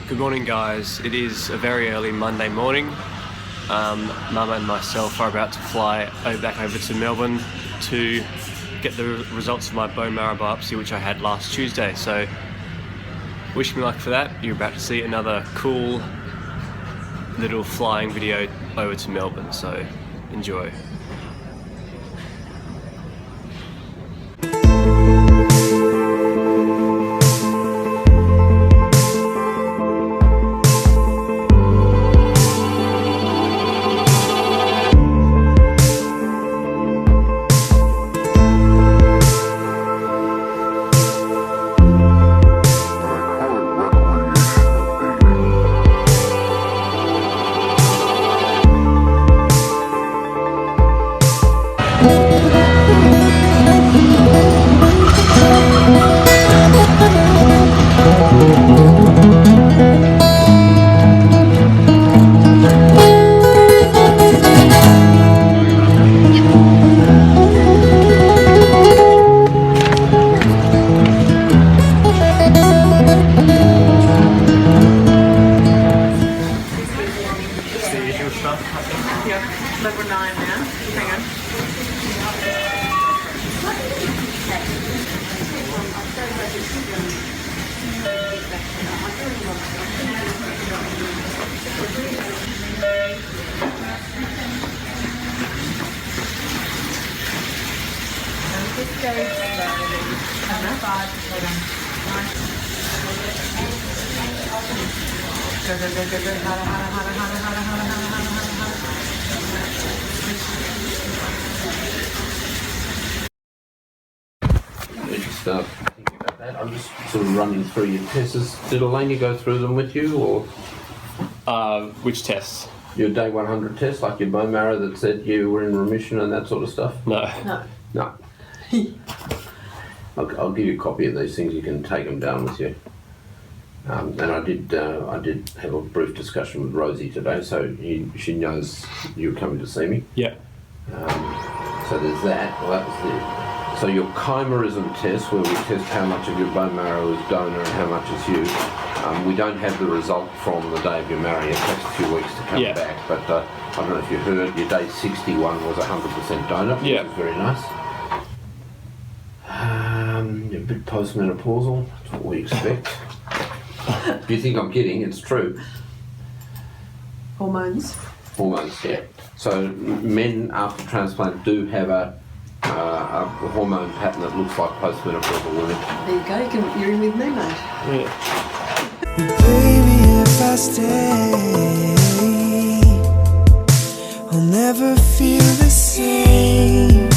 Good morning guys, it is a very early Monday morning. Mum and myself are about to fly back over to Melbourne to get the results of my bone marrow biopsy, which I had last Tuesday. So wish me luck for that. You're about to see another cool little flying video over to Melbourne, so enjoy. Number 9 now. Hang on. Just go slowly. Number 5. Hold on. Go, go, go, go, go. Harder. Start thinking about that. I'm just sort of running through your tests. Did Elaine go through them with you, or Which tests? your day 100 test, like your bone marrow that said you were in remission and that sort of stuff? No. I'll give you a copy of these things. You can take them down with you. And I did have a brief discussion with Rosie today, so she knows you're coming to see me. Yeah. So there's that. Well, that was the. So your chimerism test, where we test how much of your bone marrow is donor and how much is you, we don't have the result from the day of your marrow. It takes a few weeks to come back, but I don't know if you heard, your day 61 was 100% donor, which is very nice. You're a bit postmenopausal, that's what we expect. If you think I'm kidding, it's true. Hormones. Hormones, yeah. So men after transplant do have a hormone pattern that looks like postmenopausal women. There you go, you're in with me, mate. Yeah. Baby, if I stay, I'll never feel the same.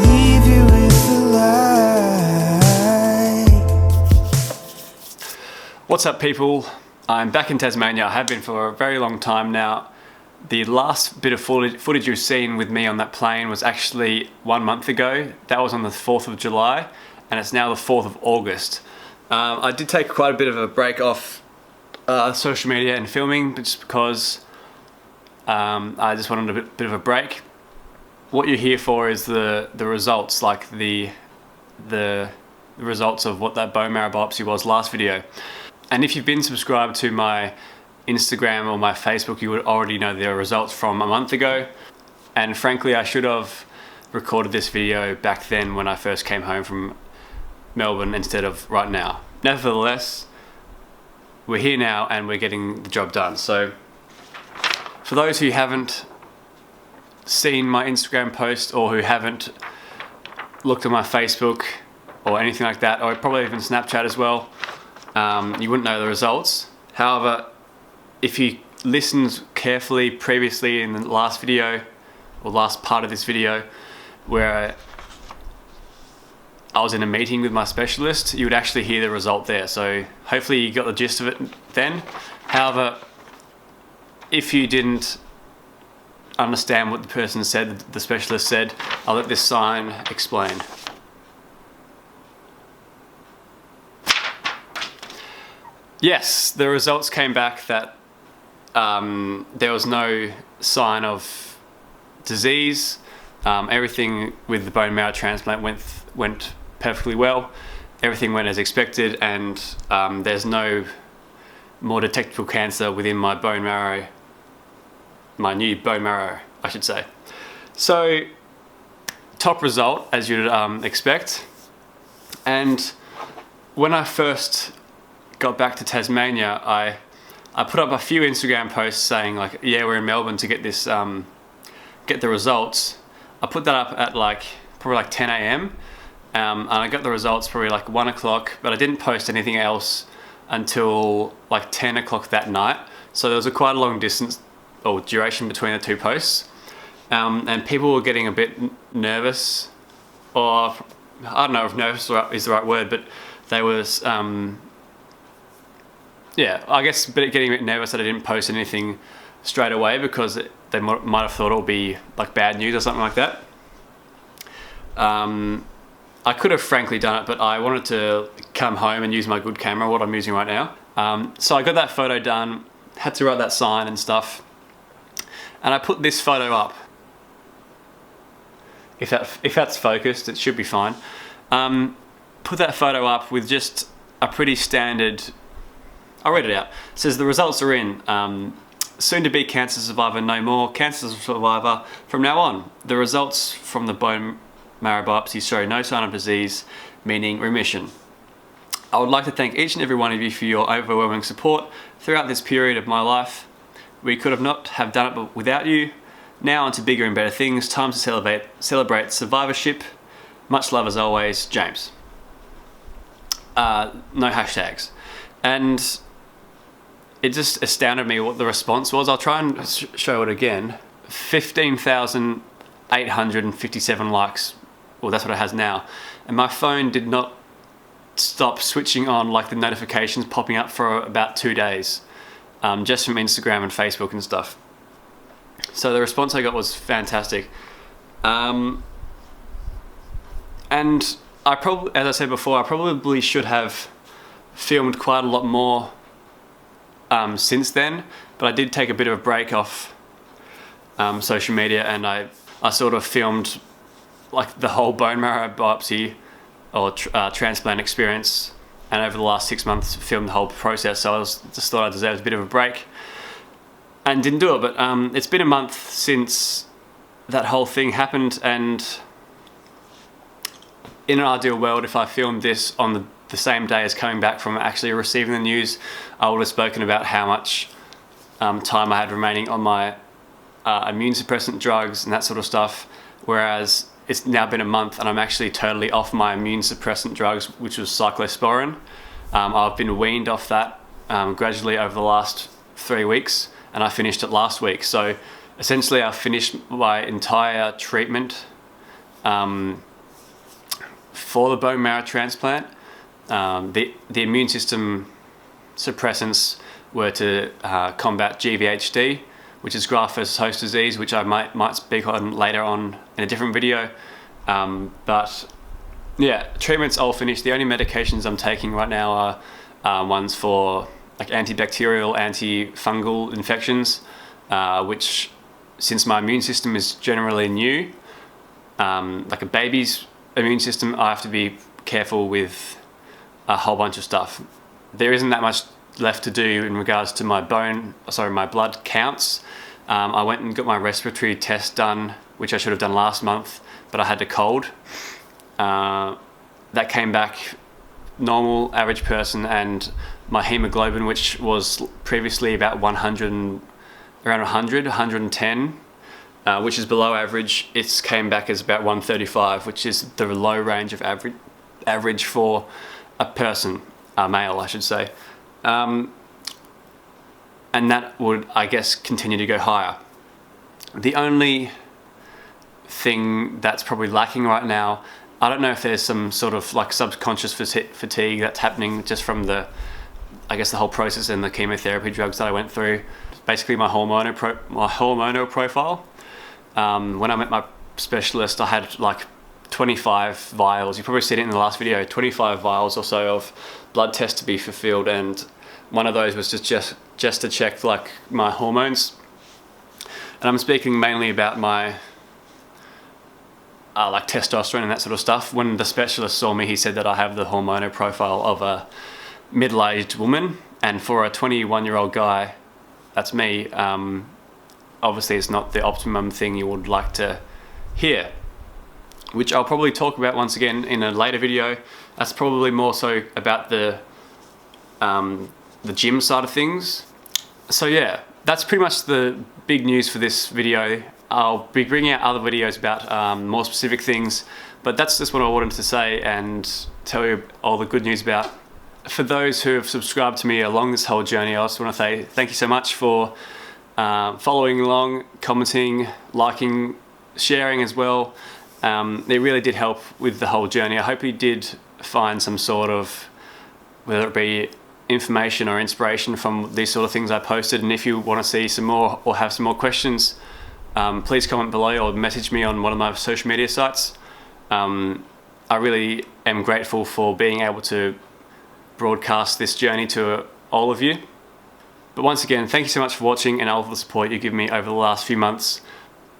Leave you with the light. What's up, people? I'm back in Tasmania. I have been for a very long time now. The last bit of footage you've seen with me on that plane was actually 1 month ago. That was on the 4th of July, and it's now the 4th of August. I did take quite a bit of a break off social media and filming, just because I just wanted a bit of a break. What you're here for is the results, like the results of what that bone marrow biopsy was last video. And if you've been subscribed to my Instagram or my Facebook, you would already know the results from a month ago. And frankly, I should have recorded this video back then when I first came home from Melbourne instead of right now. Nevertheless, we're here now and we're getting the job done. So for those who haven't seen my Instagram post, or who haven't looked at my Facebook or anything like that, or probably even Snapchat as well, you wouldn't know the results. However, if you listened carefully previously in the last video, or last part of this video, where I was in a meeting with my specialist, you would actually hear the result there. So hopefully you got the gist of it then. However, if you didn't understand what the person said, the specialist said, I'll let this sign explain. Yes, the results came back that there was no sign of disease. Everything with the bone marrow transplant went perfectly well. Everything went as expected, and there's no more detectable cancer within my bone marrow, my new bone marrow, I should say. So, top result, as you'd expect. And when I first got back to Tasmania, I put up a few Instagram posts saying like, yeah, we're in Melbourne to get this, get the results. I put that up at probably like 10 a.m. And I got the results probably like 1 o'clock, but I didn't post anything else until like 10 o'clock that night. So there was quite a long distance or duration between the two posts. And people were getting a bit nervous, or I don't know if nervous is the right word, but they was, yeah, I guess getting a bit nervous that I didn't post anything straight away because they might have thought it would be like bad news or something like that. I could have frankly done it, but I wanted to come home and use my good camera, what I'm using right now. So I got that photo done, had to write that sign and stuff, and I put this photo up. If that's focused, it should be fine. Put that photo up with just a pretty standard, I'll read it out. It says the results are in. Soon to be cancer survivor, no more. Cancer survivor from now on. The results from the bone marrow biopsy show no sign of disease, meaning remission. I would like to thank each and every one of you for your overwhelming support throughout this period of my life. We could have not have done it without you. Now on to bigger and better things. Time to celebrate survivorship. Much love as always, James. No hashtags. And it just astounded me what the response was. I'll try and show it again. 15,857 likes. Well, that's what it has now. And my phone did not stop switching on, like the notifications popping up for about 2 days, just from Instagram and Facebook and stuff. So the response I got was fantastic. And I probably, as I said before, I probably should have filmed quite a lot more since then, but I did take a bit of a break off social media, and I sort of filmed like the whole bone marrow biopsy or transplant experience, and over the last 6 months filmed the whole process. So I just thought I deserved a bit of a break and didn't do it. But it's been a month since that whole thing happened, and in an ideal world, if I filmed this on the same day as coming back from actually receiving the news, I would have spoken about how much time I had remaining on my immune suppressant drugs and that sort of stuff, whereas it's now been a month and I'm actually totally off my immune suppressant drugs, which was cyclosporin. I've been weaned off that gradually over the last 3 weeks, and I finished it last week. So essentially I finished my entire treatment for the bone marrow transplant. The immune system suppressants were to combat GVHD, which is graft versus host disease, which I might speak on later on in a different video. But yeah, treatment's all finished. The only medications I'm taking right now are ones for like antibacterial, antifungal infections, which, since my immune system is generally new, like a baby's immune system, I have to be careful with a whole bunch of stuff. There isn't that much left to do in regards to my blood counts. I went and got my respiratory test done, which I should have done last month, but I had a cold. That came back normal, average person, and my hemoglobin, which was previously about 110, which is below average, it came back as about 135, which is the low range of average for a person, a male I should say. And that would, I guess, continue to go higher. The only thing that's probably lacking right now, I don't know if there's some sort of like subconscious fatigue that's happening just from the whole process and the chemotherapy drugs that I went through. Basically my hormonal profile. When I met my specialist, I had like 25 vials. You probably seen it in the last video, 25 vials or so of blood tests to be fulfilled, and one of those was just to check like my hormones. And I'm speaking mainly about my like testosterone and that sort of stuff. When the specialist saw me, he said that I have the hormonal profile of a middle-aged woman, and for a 21-year-old guy, that's me, obviously it's not the optimum thing you would like to hear, which I'll probably talk about once again in a later video. That's probably more so about the gym side of things. So yeah, that's pretty much the big news for this video. I'll be bringing out other videos about more specific things, but that's just what I wanted to say and tell you all the good news about. For those who have subscribed to me along this whole journey, I just want to say thank you so much for following along, commenting, liking, sharing as well. It really did help with the whole journey. I hope you did find some sort of, whether it be information or inspiration from these sort of things I posted. And if you want to see some more or have some more questions, please comment below or message me on one of my social media sites. I really am grateful for being able to broadcast this journey to all of you. But once again, thank you so much for watching and all the support you give me over the last few months.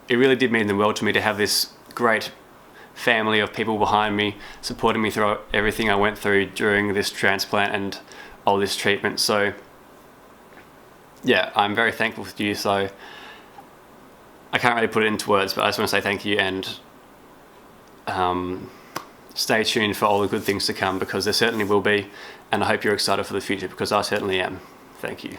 It really did mean the world to me to have this great family of people behind me, supporting me through everything I went through during this transplant and all this treatment. So yeah, I'm very thankful for you. So I can't really put it into words, but I just want to say thank you, and stay tuned for all the good things to come, because there certainly will be, and I hope you're excited for the future, because I certainly am. Thank you.